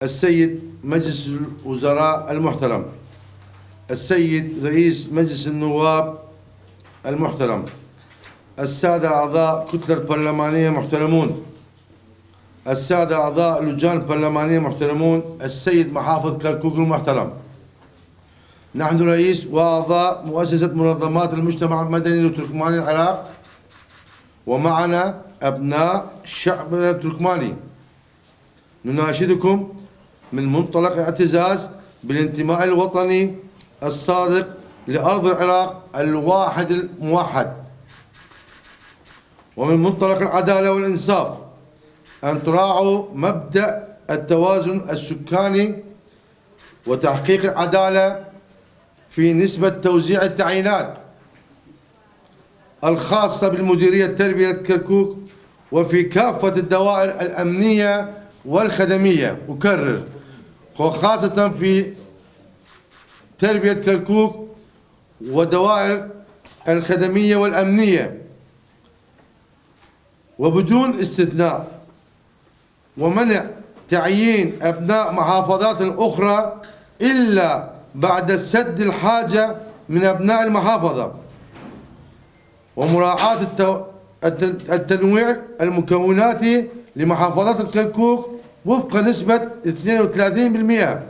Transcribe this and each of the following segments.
السيد مجلس الوزراء المحترم، السيد رئيس مجلس النواب المحترم، السادة أعضاء كتلة البرلمانية المحترمون، السادة أعضاء اللجان البرلمانية المحترمون، السيد محافظ كركوك المحترم. نحن رئيس وأعضاء مؤسسة منظمات المجتمع المدني التركماني العراق، ومعنا أبناء شعبنا التركماني. نناشدكم من منطلق الاعتزاز بالانتماء الوطني الصادق لأرض العراق الواحد الموحد، ومن منطلق العدالة والإنصاف أن تراعوا مبدأ التوازن السكاني وتحقيق العدالة في نسبة توزيع التعيينات الخاصة بالمديرية التربية كركوك وفي كافة الدوائر الأمنية والخدمية. أكرر، وخاصة في تربية كركوك ودوائر الخدمية والأمنية وبدون استثناء، ومنع تعيين أبناء محافظات أخرى إلا بعد سد الحاجة من أبناء المحافظة، ومراعاة التنويع المكوناتي لمحافظات الكركوك وفق نسبة 32%،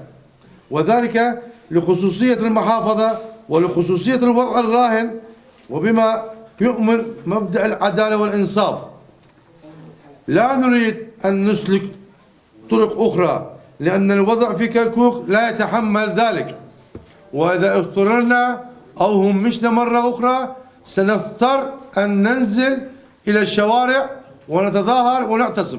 وذلك لخصوصية المحافظة ولخصوصية الوضع الراهن، وبما يؤمن مبدأ العدالة والإنصاف. لا نريد أن نسلك طرق أخرى لأن الوضع في كركوك لا يتحمل ذلك، وإذا اضطررنا أو همشنا مرة أخرى سنضطر أن ننزل إلى الشوارع ونتظاهر ونعتصم.